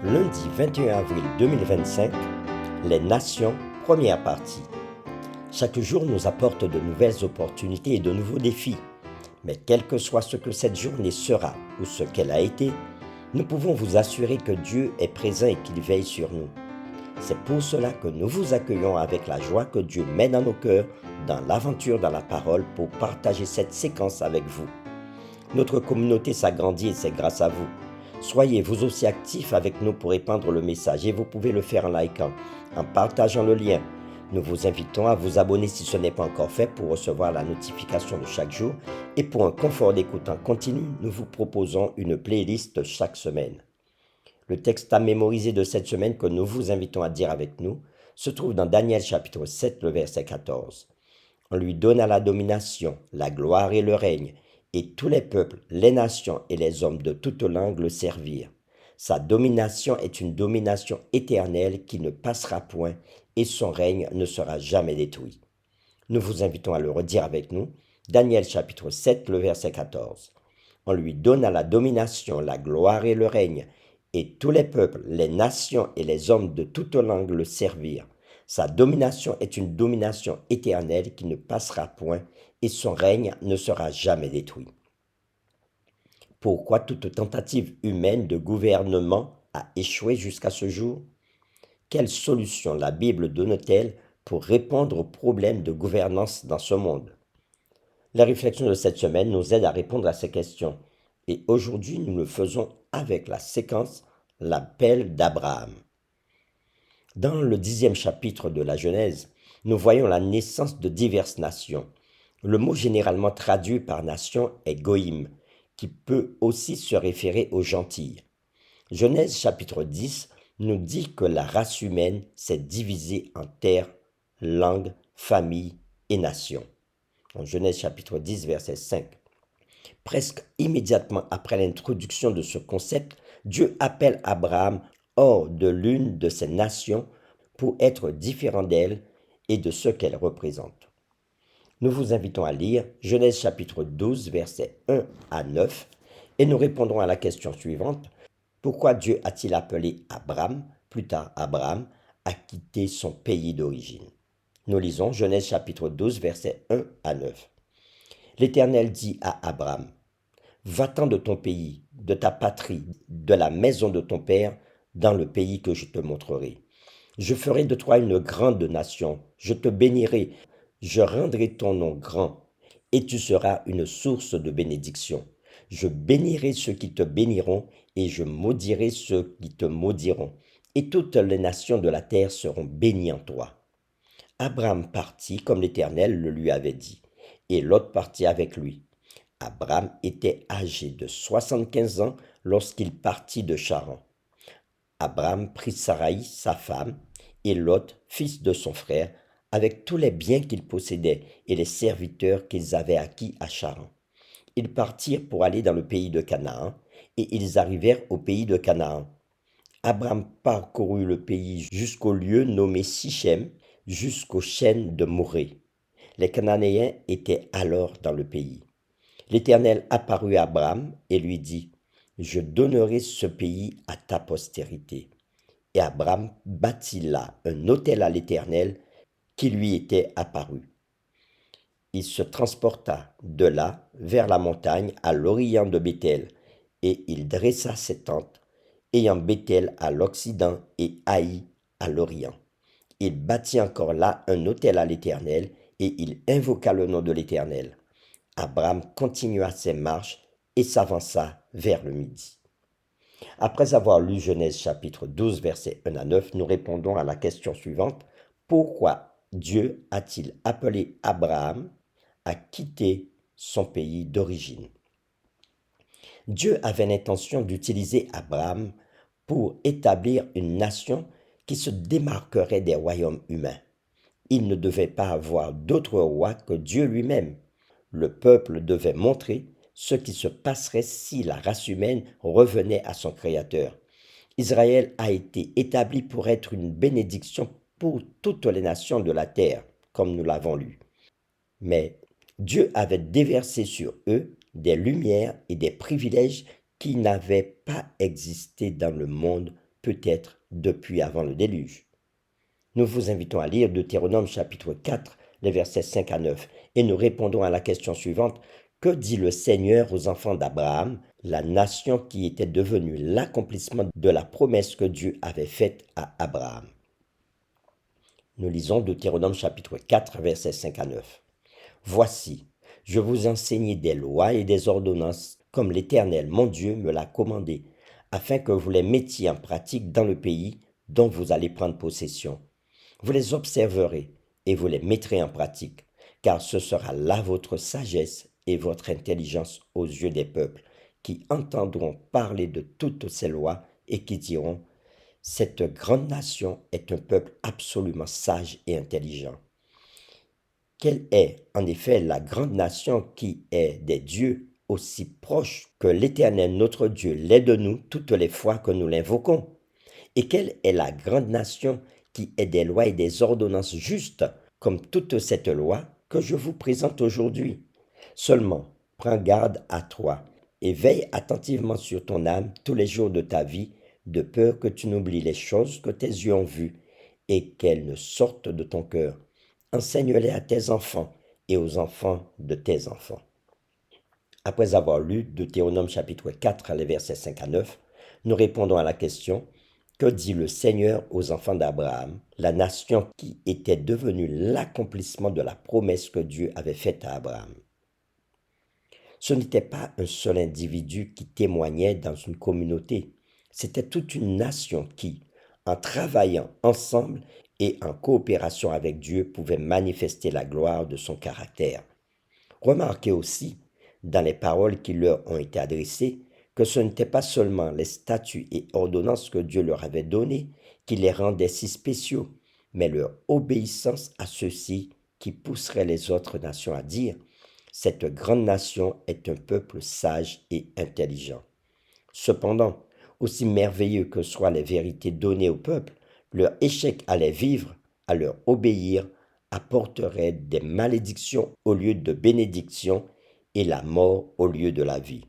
Lundi 21 avril 2025, les nations, première partie. Chaque jour nous apporte de nouvelles opportunités et de nouveaux défis. Mais quel que soit ce que cette journée sera ou ce qu'elle a été, nous pouvons vous assurer que Dieu est présent et qu'il veille sur nous. C'est pour cela que nous vous accueillons avec la joie que Dieu met dans nos cœurs, dans l'aventure dans la parole, pour partager cette séquence avec vous. Notre communauté s'agrandit et c'est grâce à vous. Soyez vous aussi actifs avec nous pour répandre le message et vous pouvez le faire en likant, en partageant le lien. Nous vous invitons à vous abonner si ce n'est pas encore fait pour recevoir la notification de chaque jour et pour un confort d'écoute en continu, nous vous proposons une playlist chaque semaine. Le texte à mémoriser de cette semaine que nous vous invitons à dire avec nous se trouve dans Daniel chapitre 7, le verset 14. On lui donna la domination, la gloire et le règne, et tous les peuples, les nations et les hommes de toute langue le servirent. Sa domination est une domination éternelle qui ne passera point, et son règne ne sera jamais détruit. Nous vous invitons à le redire avec nous. Daniel chapitre 7, le verset 14. On lui donna la domination, la gloire et le règne, et tous les peuples, les nations et les hommes de toute langue le servirent. Sa domination est une domination éternelle qui ne passera point, et son règne ne sera jamais détruit. Pourquoi toute tentative humaine de gouvernement a échoué jusqu'à ce jour? Quelle solution la Bible donne-t-elle pour répondre aux problèmes de gouvernance dans ce monde? La réflexion de cette semaine nous aide à répondre à ces questions. Et aujourd'hui, nous le faisons avec la séquence L'appel d'Abraham. Dans le 10e chapitre de la Genèse, nous voyons la naissance de diverses nations. Le mot généralement traduit par nation est goïm, qui peut aussi se référer aux gentils. Genèse chapitre 10 nous dit que la race humaine s'est divisée en terre, langue, famille et nation. En Genèse chapitre 10, verset 5. Presque immédiatement après l'introduction de ce concept, Dieu appelle Abraham hors de l'une de ces nations pour être différent d'elle et de ce qu'elle représente. Nous vous invitons à lire Genèse chapitre 12, versets 1 à 9, et nous répondrons à la question suivante. Pourquoi Dieu a-t-il appelé Abraham, plus tard Abraham, à quitter son pays d'origine? Nous lisons Genèse chapitre 12, versets 1 à 9. L'Éternel dit à Abraham, « Va-t'en de ton pays, de ta patrie, de la maison de ton père, dans le pays que je te montrerai. Je ferai de toi une grande nation, je te bénirai, je rendrai ton nom grand, et tu seras une source de bénédiction. Je bénirai ceux qui te béniront, et je maudirai ceux qui te maudiront, et toutes les nations de la terre seront bénies en toi. » Abraham partit comme l'Éternel le lui avait dit, et Lot partit avec lui. Abraham était âgé de 75 ans lorsqu'il partit de Charan. Abraham prit Saraï, sa femme, et Lot, fils de son frère, avec tous les biens qu'ils possédaient et les serviteurs qu'ils avaient acquis à Charan. Ils partirent pour aller dans le pays de Canaan, et ils arrivèrent au pays de Canaan. Abraham parcourut le pays jusqu'au lieu nommé Sichem, jusqu'aux chênes de Morée. Les Cananéens étaient alors dans le pays. L'Éternel apparut à Abraham et lui dit, « Je donnerai ce pays à ta postérité. » Et Abraham bâtit là un autel à l'Éternel qui lui était apparu. Il se transporta de là vers la montagne à l'orient de Béthel, et il dressa ses tentes, ayant Béthel à l'occident et Haï à l'orient. Il bâtit encore là un autel à l'Éternel, et il invoqua le nom de l'Éternel. Abraham continua ses marches et s'avança vers le midi. Après avoir lu Genèse chapitre 12, versets 1 à 9, nous répondons à la question suivante. Pourquoi Dieu a-t-il appelé Abraham à quitter son pays d'origine? Dieu avait l'intention d'utiliser Abraham pour établir une nation qui se démarquerait des royaumes humains. Il ne devait pas avoir d'autre roi que Dieu lui-même. Le peuple devait montrer ce qui se passerait si la race humaine revenait à son Créateur. Israël a été établi pour être une bénédiction pour toutes les nations de la terre, comme nous l'avons lu. Mais Dieu avait déversé sur eux des lumières et des privilèges qui n'avaient pas existé dans le monde peut-être depuis avant le déluge. Nous vous invitons à lire Deutéronome chapitre 4, les versets 5 à 9, et nous répondons à la question suivante. Que dit le Seigneur aux enfants d'Abraham, la nation qui était devenue l'accomplissement de la promesse que Dieu avait faite à Abraham? Nous lisons Deutéronome chapitre 4, versets 5 à 9. Voici, je vous enseigne des lois et des ordonnances, comme l'Éternel, mon Dieu, me l'a commandé, afin que vous les mettiez en pratique dans le pays dont vous allez prendre possession. Vous les observerez et vous les mettrez en pratique, car ce sera là votre sagesse et votre intelligence aux yeux des peuples, qui entendront parler de toutes ces lois et qui diront, cette grande nation est un peuple absolument sage et intelligent. Quelle est en effet la grande nation qui est des dieux aussi proche que l'Éternel notre Dieu l'est de nous toutes les fois que nous l'invoquons? Et quelle est la grande nation qui est des lois et des ordonnances justes, comme toute cette loi que je vous présente aujourd'hui? Seulement, prends garde à toi et veille attentivement sur ton âme tous les jours de ta vie, de peur que tu n'oublies les choses que tes yeux ont vues et qu'elles ne sortent de ton cœur. Enseigne-les à tes enfants et aux enfants de tes enfants. Après avoir lu Deutéronome chapitre 4, les versets 5 à 9, nous répondons à la question, que dit le Seigneur aux enfants d'Abraham, la nation qui était devenue l'accomplissement de la promesse que Dieu avait faite à Abraham? Ce n'était pas un seul individu qui témoignait dans une communauté, c'était toute une nation qui, en travaillant ensemble et en coopération avec Dieu, pouvait manifester la gloire de son caractère. Remarquez aussi, dans les paroles qui leur ont été adressées, que ce n'était pas seulement les statuts et ordonnances que Dieu leur avait donnés qui les rendaient si spéciaux, mais leur obéissance à ceux-ci qui pousserait les autres nations à dire « Cette grande nation est un peuple sage et intelligent ». Cependant, aussi merveilleux que soient les vérités données au peuple, leur échec à les vivre, à leur obéir, apporterait des malédictions au lieu de bénédictions et la mort au lieu de la vie.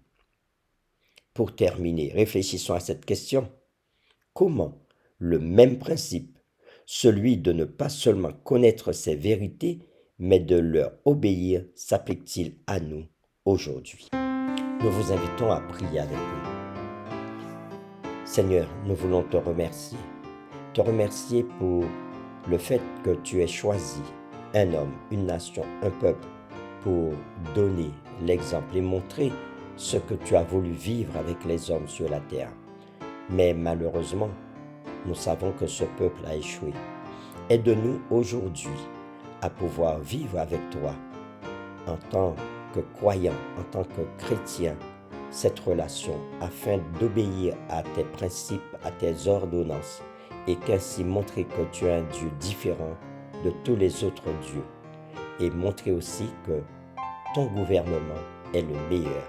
Pour terminer, réfléchissons à cette question. Comment le même principe, celui de ne pas seulement connaître ces vérités, mais de leur obéir, s'applique-t-il à nous aujourd'hui? Nous vous invitons à prier avec nous. Seigneur, nous voulons te remercier. Te remercier pour le fait que tu aies choisi un homme, une nation, un peuple pour donner l'exemple et montrer ce que tu as voulu vivre avec les hommes sur la terre. Mais malheureusement, nous savons que ce peuple a échoué. Aide-nous aujourd'hui à pouvoir vivre avec toi en tant que croyants, en tant que chrétiens, cette relation afin d'obéir à tes principes, à tes ordonnances et qu'ainsi montrer que tu es un Dieu différent de tous les autres dieux et montrer aussi que ton gouvernement est le meilleur.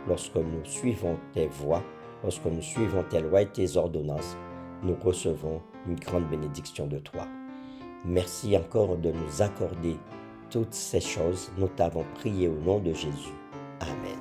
Lorsque nous suivons tes voies, lorsque nous suivons tes lois et tes ordonnances, nous recevons une grande bénédiction de toi. Merci encore de nous accorder toutes ces choses. Nous t'avons prié au nom de Jésus. Amen.